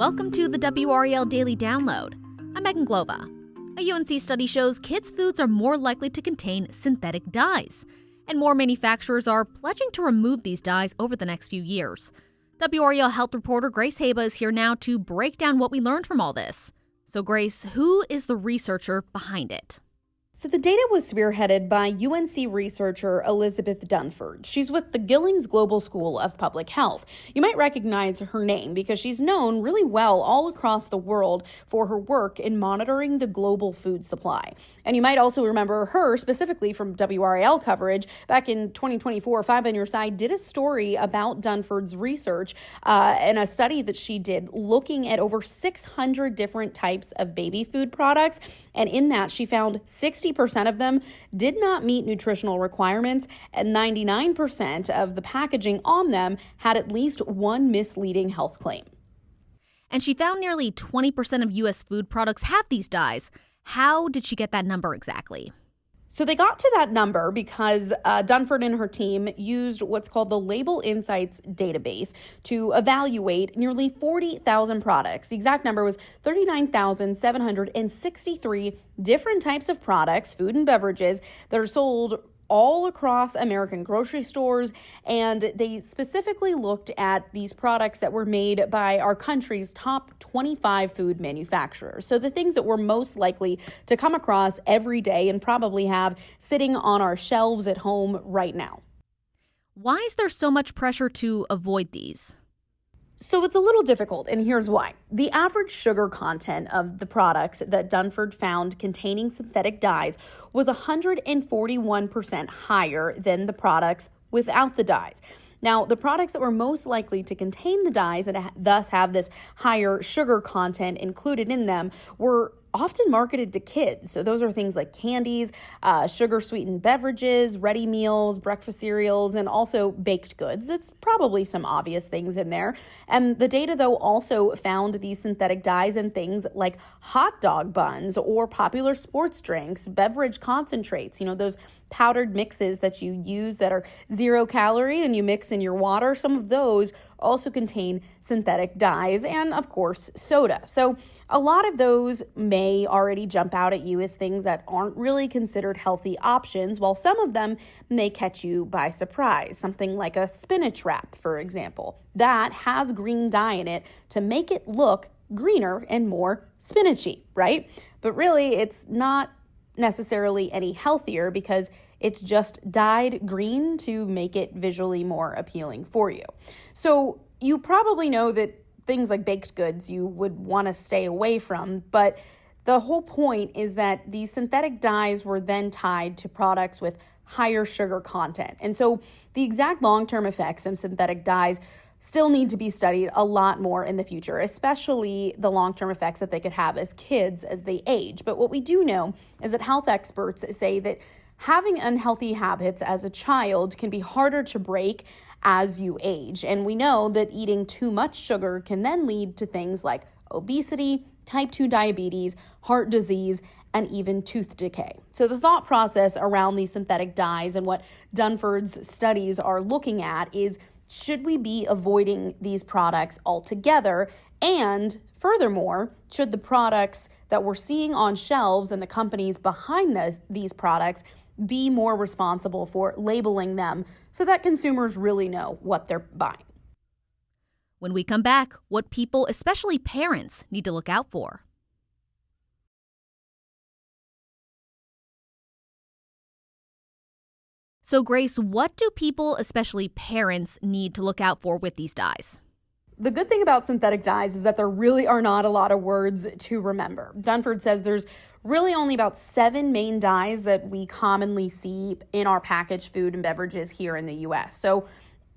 Welcome to the WRAL Daily Download. I'm Megan Glova. A UNC study shows kids' foods are more likely to contain synthetic dyes, and more manufacturers are pledging to remove these dyes over the next few years. WRAL health reporter Grace Hayba is here now to break down what we learned from all this. So Grace, who is the researcher behind it? So the data was spearheaded by UNC researcher Elizabeth Dunford. She's with the Gillings Global School of Public Health. You might recognize her name because she's known really well all across the world for her work in monitoring the global food supply. And you might also remember her specifically from WRAL coverage. Back in 2024, Five on Your Side did a story about Dunford's research and a study that she did looking at over 600 different types of baby food products. And in that, she found 60% of them did not meet nutritional requirements, and 99% of the packaging on them had at least one misleading health claim. And she found nearly 20% of U.S. food products have these dyes. How did she get that number exactly? So they got to that number because Dunford and her team used what's called the Label Insights database to evaluate nearly 40,000 products. The exact number was 39,763 different types of products, food and beverages, that are sold all across American grocery stores, and they specifically looked at these products that were made by our country's top 25 food manufacturers. So the things that we're most likely to come across every day and probably have sitting on our shelves at home right now. Why is there so much pressure to avoid these? So it's a little difficult, and here's why. The average sugar content of the products that Dunford found containing synthetic dyes was 141% higher than the products without the dyes. Now, the products that were most likely to contain the dyes and thus have this higher sugar content included in them were often marketed to kids. So those are things like candies, sugar-sweetened beverages, ready meals, breakfast cereals, and also baked goods. That's probably some obvious things in there. And the data, though, also found these synthetic dyes in things like hot dog buns or popular sports drinks, beverage concentrates, those powdered mixes that you use that are 0 calorie and you mix in your water. Some of those also contain synthetic dyes and, of course, soda. So a lot of those may already jump out at you as things that aren't really considered healthy options, while some of them may catch you by surprise. Something like a spinach wrap, for example, that has green dye in it to make it look greener and more spinachy, right? But really, it's not necessarily any healthier because it's just dyed green to make it visually more appealing for you. So you probably know that things like baked goods you would want to stay away from, but the whole point is that these synthetic dyes were then tied to products with higher sugar content. And so the exact long-term effects of synthetic dyes still need to be studied a lot more in the future, especially the long-term effects that they could have as kids as they age. But what we do know is that health experts say that having unhealthy habits as a child can be harder to break as you age. And we know that eating too much sugar can then lead to things like obesity, type 2 diabetes, heart disease, and even tooth decay. So the thought process around these synthetic dyes and what Dunford's studies are looking at is, should we be avoiding these products altogether? And furthermore, should the products that we're seeing on shelves and the companies behind these products be more responsible for labeling them so that consumers really know what they're buying? When we come back, what people, especially parents, need to look out for. So Grace, what do people, especially parents, need to look out for with these dyes? The good thing about synthetic dyes is that there really are not a lot of words to remember. Dunford says there's really only about 7 main dyes that we commonly see in our packaged food and beverages here in the U.S. So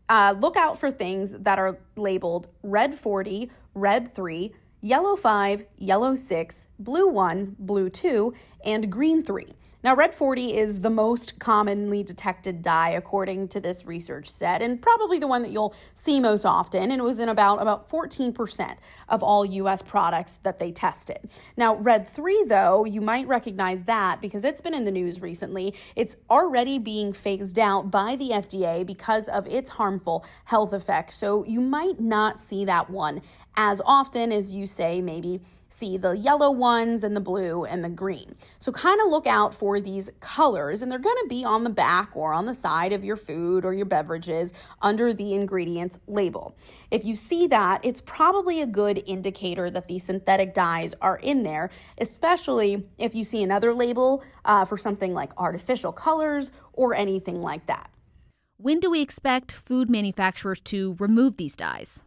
look out for things that are labeled red 40, red 3, yellow 5, yellow 6, blue 1, blue 2, and green 3. Now, red 40 is the most commonly detected dye, according to this research set, and probably the one that you'll see most often, and it was in about 14% of all U.S. products that they tested. Now, red 3, though, you might recognize that because it's been in the news recently. It's already being phased out by the FDA because of its harmful health effects, so you might not see that one as often as you say maybe see the yellow ones and the blue and the green. So kind of look out for these colors, and they're going to be on the back or on the side of your food or your beverages under the ingredients label. If you see that, it's probably a good indicator that these synthetic dyes are in there, especially if you see another label for something like artificial colors or anything like that. When do we expect food manufacturers to remove these dyes?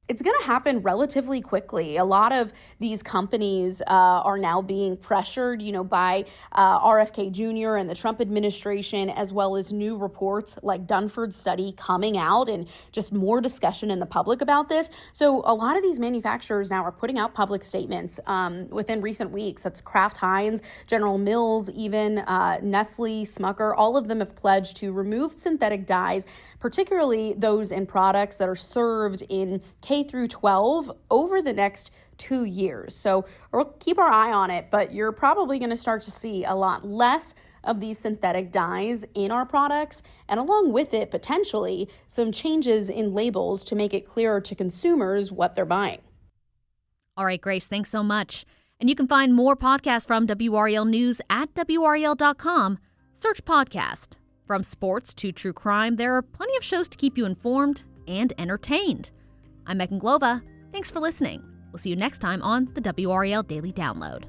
It's going to happen relatively quickly. A lot of these companies are now being pressured, by RFK Jr. and the Trump administration, as well as new reports like Dunford's study coming out and just more discussion in the public about this. So a lot of these manufacturers now are putting out public statements within recent weeks. That's Kraft Heinz, General Mills, even Nestle, Smucker. All of them have pledged to remove synthetic dyes, particularly those in products that are served in K through 12 over the next 2 years. So we'll keep our eye on it, but you're probably going to start to see a lot less of these synthetic dyes in our products, and along with it, potentially, some changes in labels to make it clearer to consumers what they're buying. All right, Grace, thanks so much. And you can find more podcasts from WRAL News at WRAL.com. Search podcast. From sports to true crime, there are plenty of shows to keep you informed and entertained. I'm Megan Glova. Thanks for listening. We'll see you next time on the WRAL Daily Download.